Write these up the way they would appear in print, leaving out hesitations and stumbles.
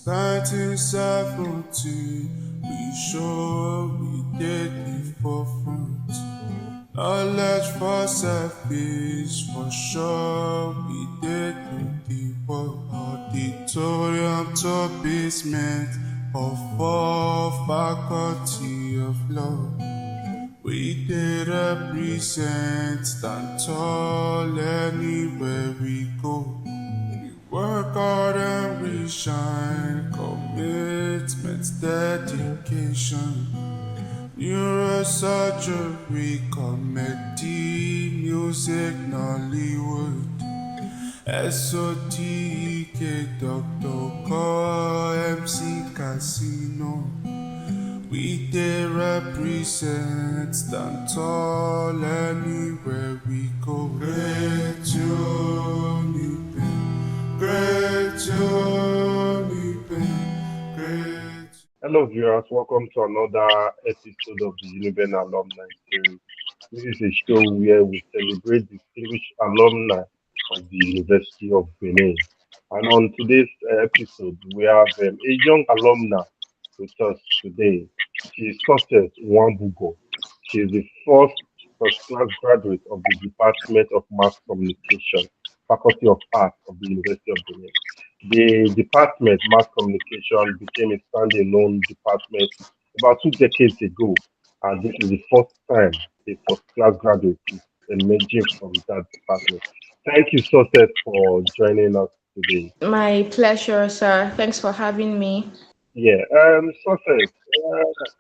1970, we sure we did the forefront. Knowledge for selfish, for sure we did do the work. Auditorium to basement of all faculty of law. We did represent, stand tall anywhere we go. Work hard and we shine, commitment, dedication. Neurosurgery, comedy, music, Nollywood. SOTK, Dr. Call, MC Casino. We did represent, stand tall anywhere we go. Great UNIBEN, great UNIBEN, great. Hello, viewers. Welcome to another episode of the UNIBEN Alumni Series. This is a show where we celebrate distinguished alumni of the University of Benin. And on today's episode, we have a young alumna with us today. She is Success Nwabuogor. She is the first class graduate of the Department of Mass Communication, Faculty of Arts of the University of Benin. The department, mass communication, became a standalone department about 2 decades ago, and this is the first time a first class graduate is emerging from that department. Thank you, Success, for joining us today. My pleasure, sir. Thanks for having me. Yeah, Success,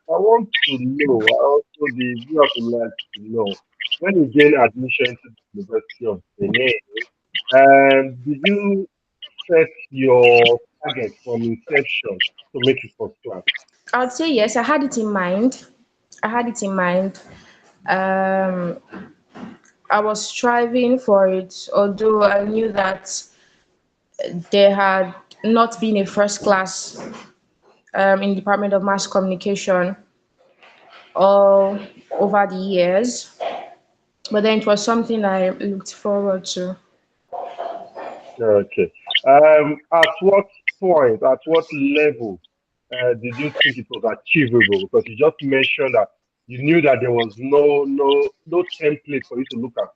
I want to know, also the viewers would like to know, when you gain admission to the University of Benin, did you set your target from inception to make it first class? I would say yes. I had it in mind. I had it in mind. Um, I was striving for it, although I knew that there had not been a first class in Department of Mass Communication all over the years. But then it was something I looked forward to. Okay. At what point, at what level did you think it was achievable? Because you just mentioned that you knew that there was no template for you to look at.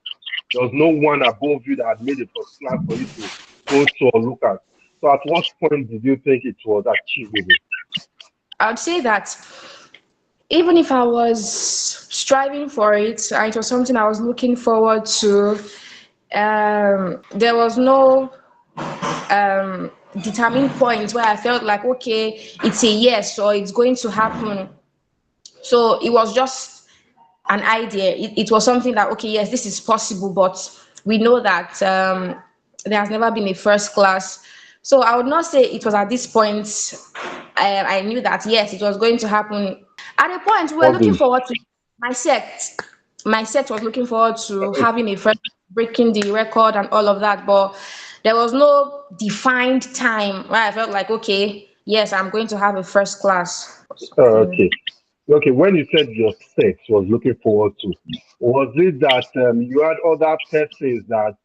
There was no one above you that had made a first class for you to go to or look at. So at what point did you think it was achievable? I would say that even if I was striving for it, it was something I was looking forward to. There was no determined point where I felt like, okay, it's a yes or it's going to happen. So it was just an idea. It was something that, okay, yes, this is possible, but we know that there has never been a first class. So I would not say it was at this point I knew that, yes, it was going to happen. At a point, we were What looking did forward to my set. My set was looking forward to having a first, breaking the record and all of that, but there was no defined time where I felt like, okay, yes, I'm going to have a first class. okay. Okay, when you said your sex was looking forward to, was it that you had other persons that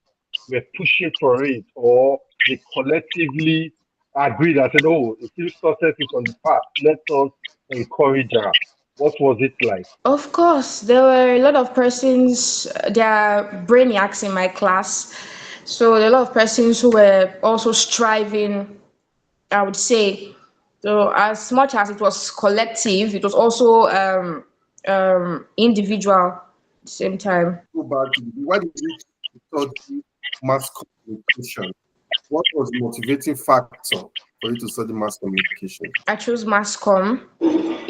were pushing for it, or they collectively agreed and said, "Oh, if success is on the path, let us encourage her." What was it like? Of course, there were a lot of persons, there are brainiacs in my class. So a lot of persons who were also striving, I would say. So as much as it was collective, it was also individual at the same time. Go back to why did you study mass communication? What was the motivating factor for you to study mass communication? I chose mass comm.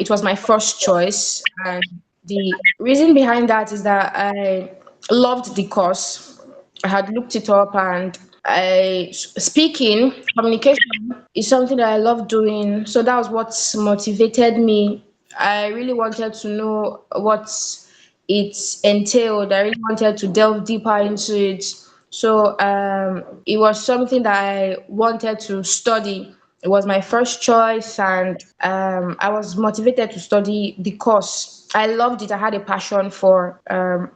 It was my first choice, and the reason behind that is that I loved the course. I had looked it up, and I speaking communication is something that I love doing. So that was what motivated me. I really wanted to know what it entailed. I really wanted to delve deeper into it. So it was something that I wanted to study. It was my first choice, and I was motivated to study the course. I loved it. I had a passion for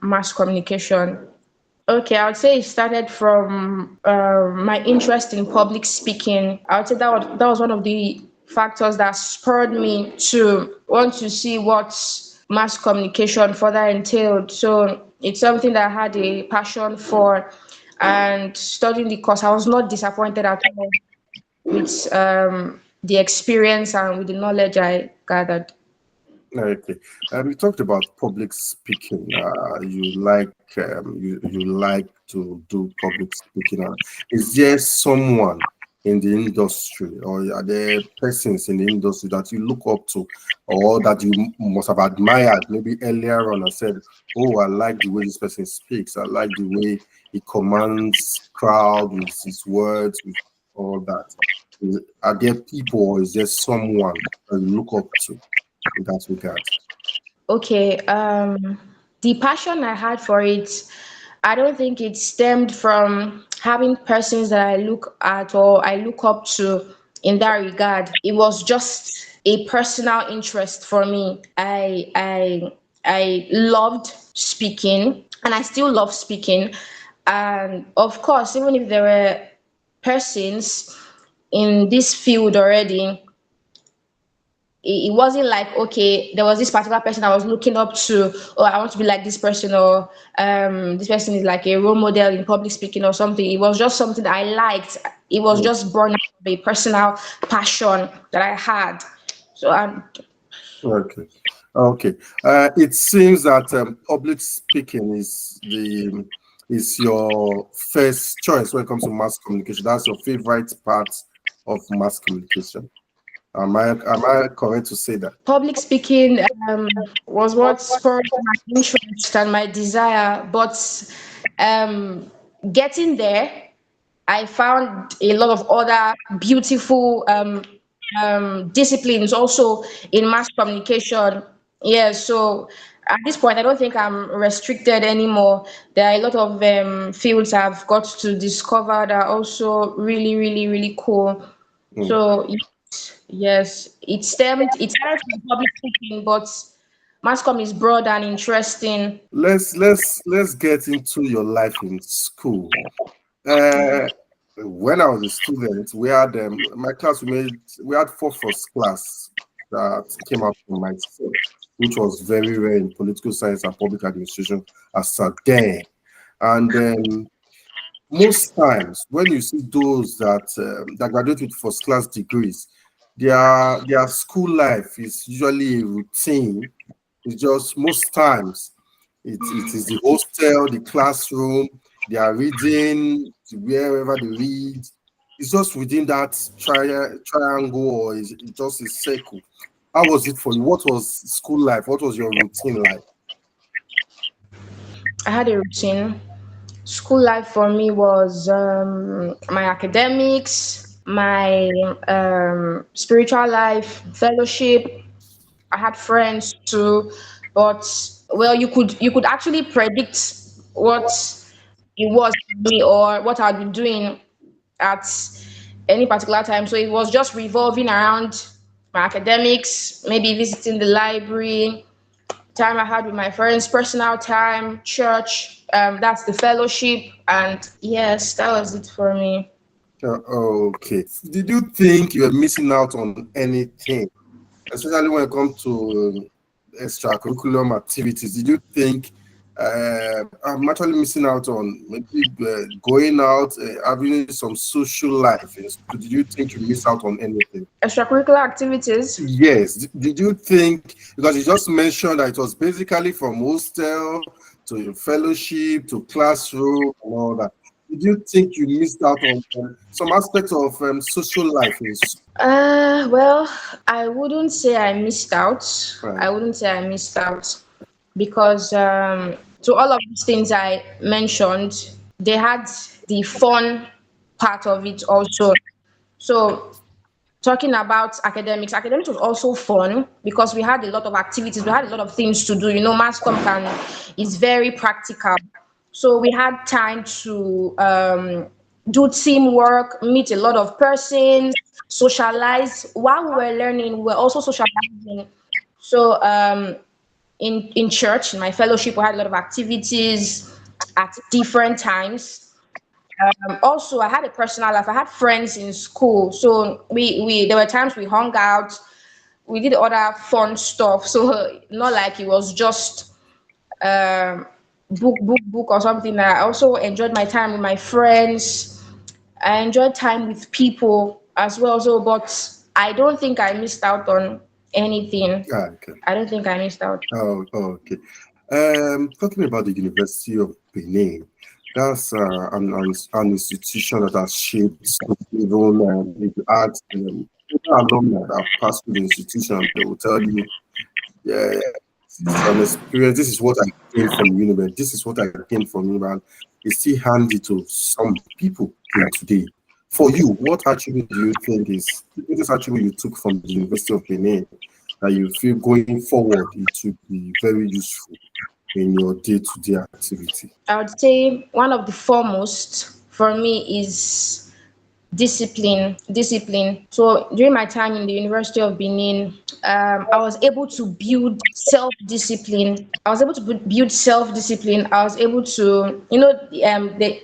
mass communication. Okay, I would say it started from my interest in public speaking. I would say that was one of the factors that spurred me to want to see what mass communication further entailed. So it's something that I had a passion for, and studying the course, I was not disappointed at all with the experience and with the knowledge I gathered. Okay. You talked about public speaking. You like to do public speaking. Is there someone in the industry, or are there persons in the industry that you look up to, or that you must have admired maybe earlier on and said, "Oh, I like the way this person speaks. I like the way he commands crowd with his words, with all that." Are there people, or is there someone that you look up to in that regard? Okay, the passion I had for it, I don't think it stemmed from having persons that I look at or I look up to in that regard. It was just a personal interest for me. I loved speaking, and I still love speaking. And of course, even if there were persons in this field already, it wasn't like, okay, there was this particular person I was looking up to, or I want to be like this person, or this person is like a role model in public speaking or something. It was just something that I liked. It was Mm, just born out of a personal passion that I had. So okay. Okay. It seems that public speaking is your first choice when it comes to mass communication. That's your favorite part of mass communication. Am I correct to say that? public speaking was what spurred my interest and my desire, but um, getting there, I found a lot of other beautiful disciplines also in mass communication. Yeah, so at this point, I don't think I'm restricted anymore. There are a lot of fields I've got to discover that are also really, really, really cool. Mm. So yes, it started from public speaking, but mass comm is broad and interesting. Let's get into your life in school. Uh, when I was a student, we had my class. We had four first class that came out from my school, which was very rare in political science and public administration as a then. And most times, when you see those that graduate with first class degrees, their school life is usually a routine. It's just most times it is the hostel, the classroom, they are reading wherever they read. It's just within that triangle, or is it just a circle? How was it for you? What was school life? What was your routine like? I had a routine. School life for me was my academics, my spiritual life, fellowship. I had friends too, but well, you could actually predict what it was for me or what I'd be doing at any particular time. So it was just revolving around my academics, maybe visiting the library, time I had with my friends, personal time, church, that's the fellowship, and yes, that was it for me. Okay. Did you think you were missing out on anything, especially when it comes to extracurriculum activities? Did you think I'm actually missing out on maybe going out, having some social life in school? Did you think you miss out on anything? Extracurricular activities. Yes. Did you think, because you just mentioned that it was basically from hostel to your fellowship to classroom and all that. Did you think you missed out on some aspects of social life in school? Well, I wouldn't say I missed out. Right. I wouldn't say I missed out because to all of these things I mentioned, they had the fun part of it also. So talking about academics was also fun because we had a lot of activities, we had a lot of things to do. You know, mass comm can is very practical. So we had time to do teamwork, meet a lot of persons, socialize. While we were learning, we were also socializing. So in church, in my fellowship, we had a lot of activities at different times. Also, I had a personal life. I had friends in school, so we there were times we hung out, we did other fun stuff. So not like it was just um, book or something. I also enjoyed my time with my friends. I enjoyed time with people as well. So, but I don't think I missed out on anything. Okay. I don't think I missed out. Okay. Talking about the University of Benin, that's an institution that has shaped even if you ask alumni that have passed through the institution, they will tell you, yeah, it's an experience. This is what I gained from UNIBEN. This is what I gained from UNIBEN. It's still handy to some people till today. For you, what attribute do you think is the biggest attribute you took from the University of Benin that you feel going forward it will be very useful in your day-to-day activity? I would say one of the foremost for me is discipline. So during my time in the University of Benin, I was able to build self-discipline. I was able to,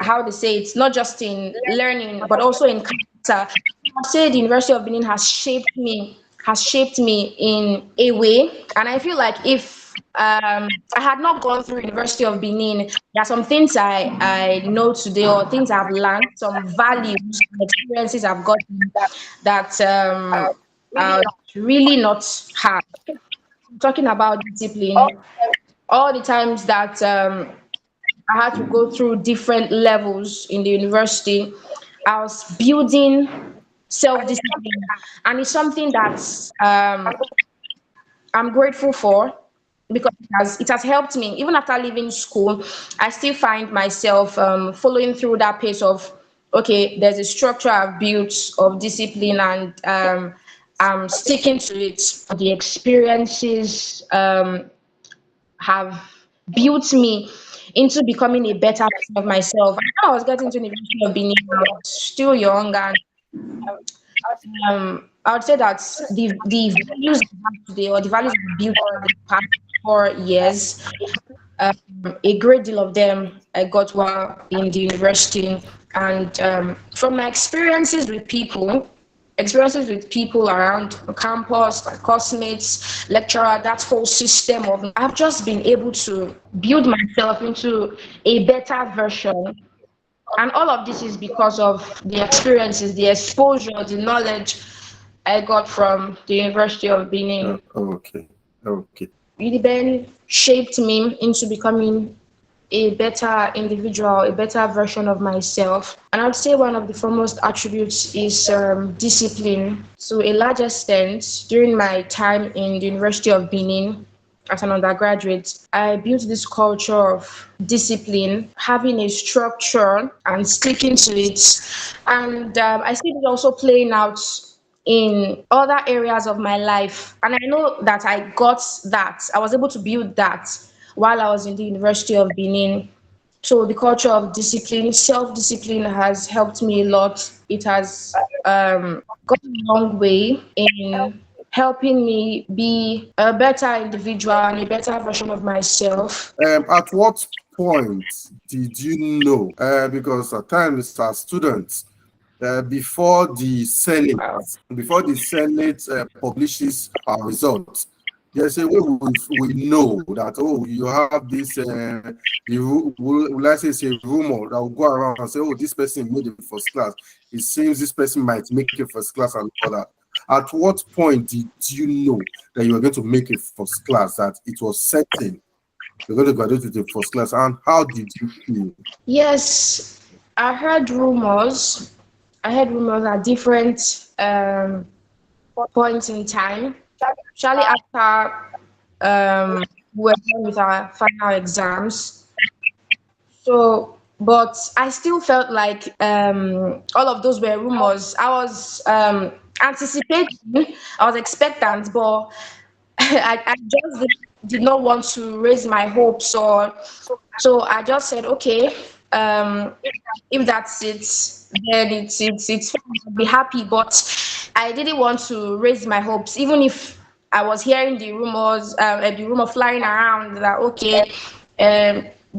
how they say it's not just in learning but also in character. I say the University of Benin has shaped me in a way, and I feel like if I had not gone through University of Benin, there are some things I know today, or things I've learned, some values and experiences I've gotten that I would really not have. Talking about discipline, all the times that I had to go through different levels in the university, I was building self-discipline, and it's something that I'm grateful for because it has helped me. Even after leaving school, I still find myself following through that pace of, okay, there's a structure I've built of discipline, and I'm sticking to it. The experiences have built me into becoming a better version of myself. And when I was getting to the University of Benin, I was still young, and I would say that the values I have today, or the values I've built over the past 4 years, a great deal of them I got while in the university. And from my experiences with people around campus, my classmates, lecturer, that whole system of, I've just been able to build myself into a better version. And all of this is because of the experiences, the exposure, the knowledge I got from the University of Benin. Okay. Okay. UNIBEN shaped me into becoming a better individual, a better version of myself. And I would say one of the foremost attributes is discipline. To a large extent, during my time in the University of Benin as an undergraduate, I built this culture of discipline, having a structure and sticking to it. And I see it also playing out in other areas of my life. And I know that I was able to build that while I was in the University of Benin. So the culture of discipline, self-discipline has helped me a lot. It has gone a long way in helping me be a better individual and a better version of myself. At what point did you know? Because at times as students, Wow. before the Senate publishes our results, there's a way we know that, oh, you have this let's say it's a rumor that will go around and say, oh, this person made it first class. It seems this person might make it first class and all that. At what point did you know that you were going to make it first class, that it was certain you're going to graduate with the first class, and how did you feel? Yes, I heard rumors. I heard rumors at different points in time. Shortly after we were done with our final exams. So, but I still felt like all of those were rumors. I was anticipating, I was expectant, but I just did not want to raise my hopes, or so I just said, okay, um, if that's it, then it's fine. I'll be happy. But I didn't want to raise my hopes, even if I was hearing the rumors, the rumor flying around that okay,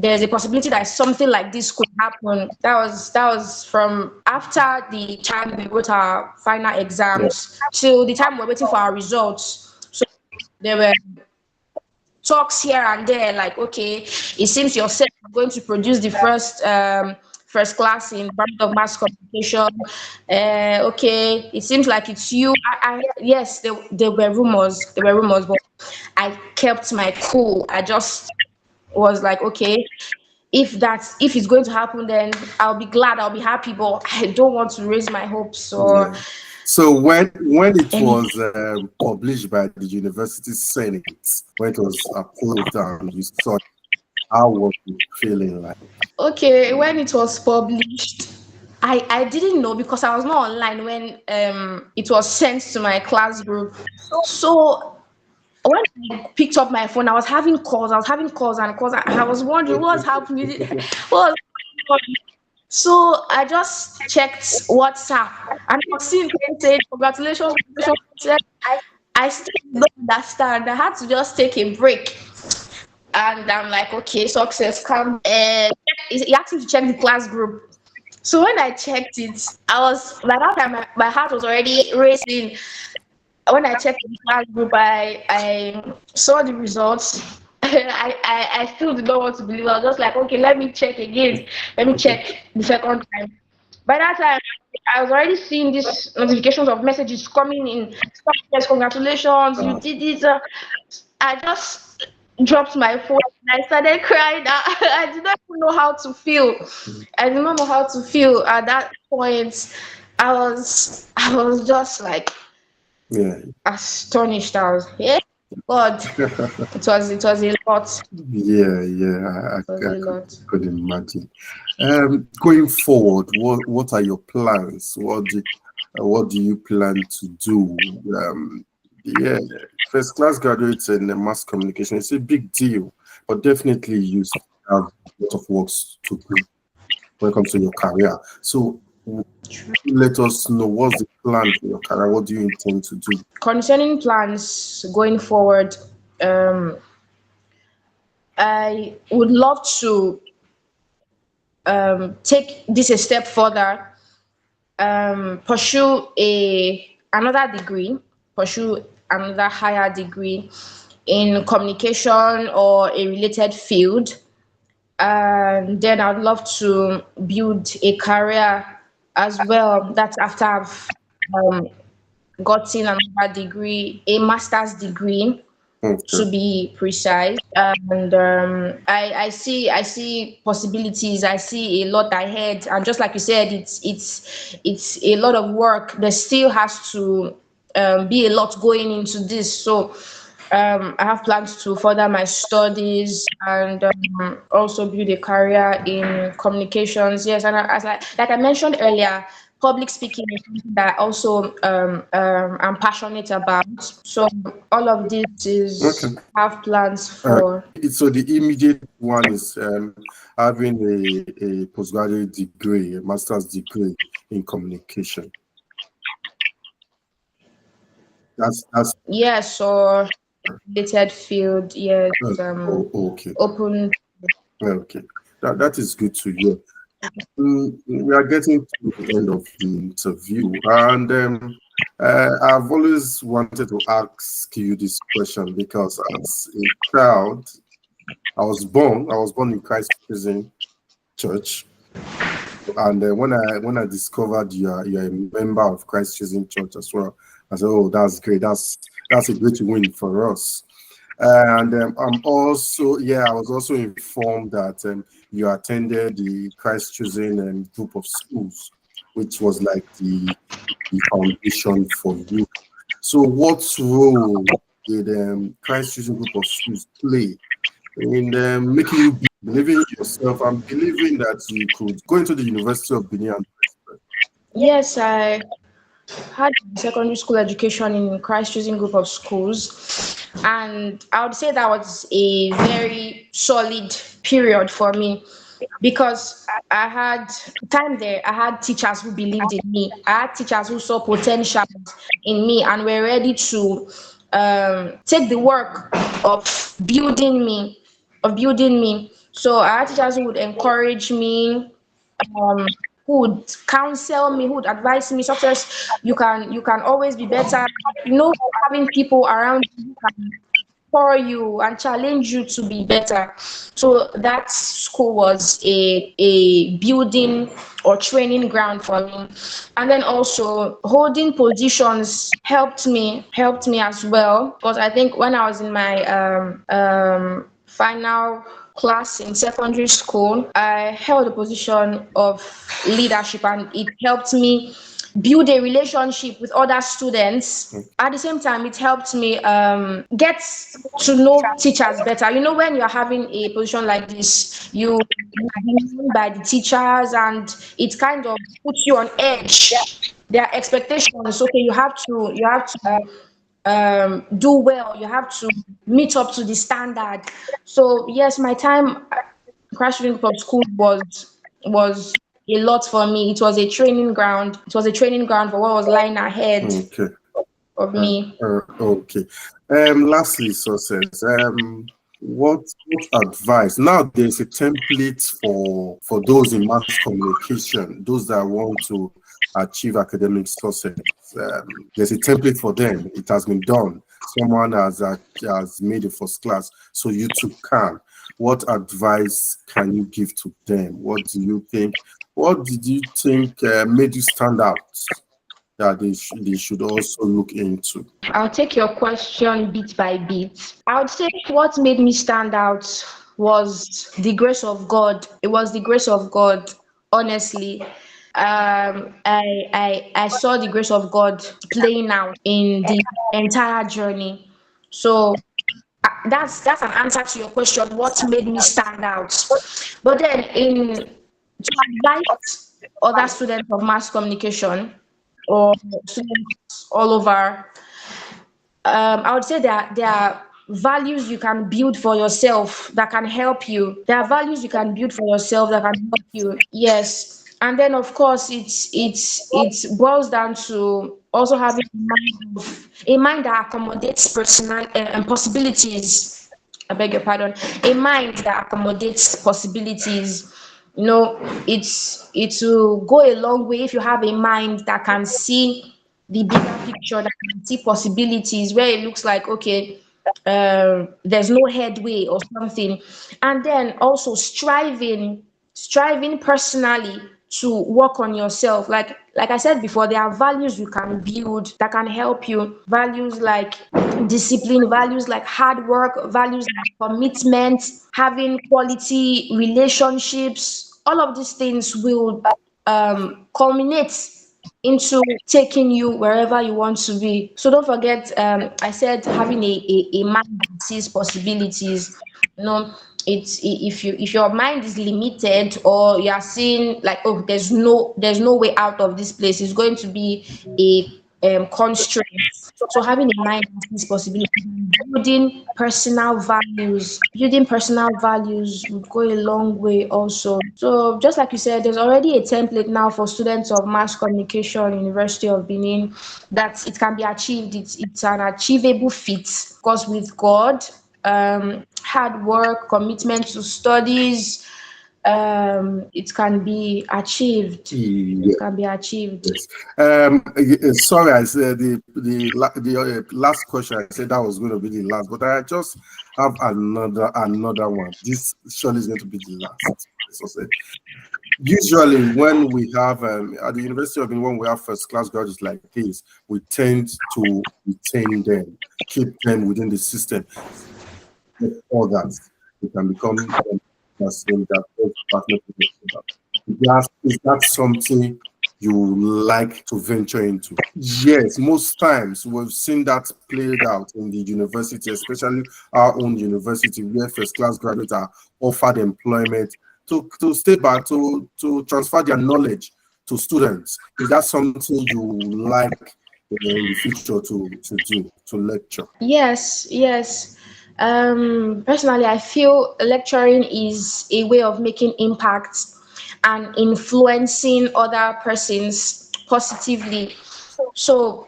there's a possibility that something like this could happen. That was from after the time we wrote our final Yeah. exams till the time we're waiting for our results. So there were talks here and there, like, okay, it seems you're set going to produce the first class in Department of Mass Communication. Okay, it seems like it's you. Yes, there were rumors. There were rumors, but I kept my cool. I just was like, okay, if it's going to happen, then I'll be glad, I'll be happy, but I don't want to raise my hopes or Yeah. So when it anything. was published by the University Senate, when it was approved and you saw it, how was you feeling like? Okay, when it was published, I didn't know because I was not online when it was sent to my class group. So when I picked up my phone, I was having calls and calls. I was wondering what's happening. What was going on? So I just checked WhatsApp and I was seeing them saying congratulations, congratulations. I still don't understand. I had to just take a break. And I'm like, okay, success come. He asked me to check the class group. So when I checked it, I was by that time my heart was already racing. When I checked the class group, I saw the results. I still did not want to believe. I was just like, okay, let me check again. Let me check the second time. By that time, I was already seeing these notifications of messages coming in. Yes, congratulations, you Uh, did it. I just dropped my phone and I started crying. I did not even know how to feel. I did not know how to feel at that point. I was just like yeah. astonished. I was, yeah, God, it was a lot. Yeah, yeah, It was I a lot. could imagine. Going forward, what are your plans? What do you plan to do? Yeah, first class graduates in mass communication, it's a big deal, but definitely you still have a lot of works to do when it comes to your career. So let us know what's the plan for your career. What do you intend to do? Concerning plans going forward, um, I would love to take this a step further, pursue a another degree, pursue another higher degree in communication or a related field, and then I'd love to build a career as well. That's after I've um, gotten another degree, a master's degree Okay. to be precise. And I see possibilities. I see a lot ahead. And just like you said, it's a lot of work. There still has to be a lot going into this. So I have plans to further my studies and also build a career in communications. Yes, and as I mentioned earlier, public speaking is something that I also I'm passionate about. So all of this Okay. is have plans Uh, for. so the immediate one is having a postgraduate degree, a master's degree in communication. That's Yes, or related field. Yes, okay. open. Okay. That is good to hear. We are getting to the end of the interview, and I've always wanted to ask you this question because as a child, I was born in Christ Prison Church, and when I discovered you're a member of Christ Chosen Church as well, I said, "Oh, that's great. That's a great win for us." And I was also informed that you attended the Christ Chosen group of schools, which was like the foundation for you. So, what role did Christ Chosen group of schools play in making you believe in yourself and believing that you could go into the University of Benin? Yes, I had secondary school education in Christ Choosing Group of Schools, and I would say that was a very solid period for me because I had time there. I had teachers who believed in me. I had teachers who saw potential in me and were ready to take the work of building me, So I had teachers who would encourage me, um, who would counsel me, who would advise me, success, you can always be better. Having people around you who can for you and challenge you to be better. So that school was a building or training ground for me. And then also holding positions helped me as well, because I think when I was in my final class in secondary school, I held a position of leadership, and it helped me build a relationship with other students. At the same time, it helped me get to know teachers better. When you're having a position like this, you are known by the teachers, and it kind of puts you on edge. Their expectations, okay, you have to do well, you have to meet up to the standard. So yes, my time crash Group of school was a lot for me. It was a training ground. It was a training ground for what was lying ahead Okay. of me. Okay. Lastly, success. What advice? Now there's a template for those in mass communication, those that want to achieve academic success. There's a template for them. It has been done. Someone has made it first class, so you too can. What advice can you give to them? What do you think? What did you think made you stand out that they should also look into? I'll take your question bit by bit. I would say what made me stand out was the grace of God. It was the grace of God, honestly. I saw the grace of God playing out in the entire journey. So that's an answer to your question. What made me stand out? But then, in to advise other students of mass communication or students all over, I would say that there are values you can build for yourself that can help you. There are values you can build for yourself that can help you. Yes. And then of course it boils down to also having a mind that accommodates personal and possibilities. I beg your pardon. A mind that accommodates possibilities. It will go a long way if you have a mind that can see the bigger picture, that can see possibilities where it looks like, okay, there's no headway or something. And then also striving personally to work on yourself. Like I said before, there are values you can build that can help you. Values like discipline, values like hard work, values like commitment, having quality relationships. All of these things will culminate into taking you wherever you want to be. So don't forget, I said having a mind that sees possibilities. You know, if your mind is limited, or you are seeing like, oh, there's no way out of this place, it's going to be a constraint. So having a mind that sees possibilities, building personal values would go a long way also. So just like you said, there's already a template now for students of mass communication, University of Benin, that it can be achieved. It's an achievable feat, because with God, hard work, commitment to studies, it can be achieved. Yeah. It can be achieved. Yes. Sorry, I said the last question. I said that was going to be the last, but I just have another one. This surely is going to be the last. So say, usually, when we have at the University of Benin, when we have first class graduates like this, we tend to retain them, keep them within the system. All that they can become that's in that partner. Is that something you like to venture into? Yes, most times we've seen that played out in the university, especially our own university, where first class graduates are offered employment to stay back, to transfer their knowledge to students. Is that something you like in the future to do, to lecture? Yes. Personally, I feel lecturing is a way of making impact and influencing other persons positively. So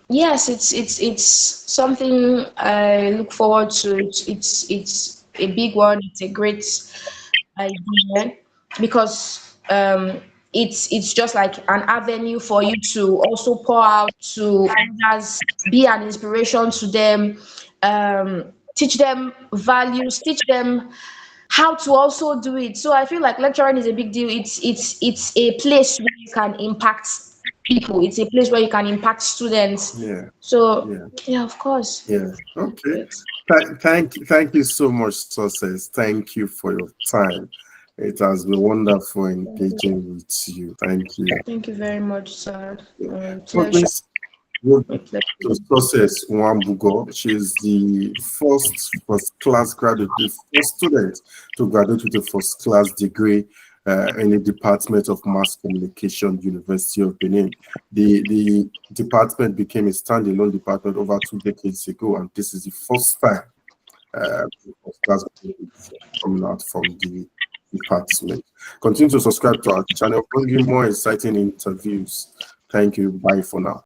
yes, it's something I look forward to. It's a big one. It's a great idea because it's just like an avenue for you to also pour out to others, be an inspiration to them, teach them values, teach them how to also do it. So I feel like lecturing is a big deal. It's a place where you can impact people. It's a place where you can impact students. Yeah. So Yeah. yeah, of course. Yeah. Okay. Great. Thank you so much, Success. Thank you for your time. It has been wonderful engaging with you. Thank you. Thank you very much, sir. So Pleasure. please go My pleasure. to Success Nwabuogor. She is the first class graduate, the first student to graduate with a first class degree in the Department of Mass Communication, University of Benin. The department became a standalone department over 2 decades ago, and this is the first time first class graduates coming out from the department. Continue to subscribe to our channel, bringing more exciting interviews. Thank you. Bye for now.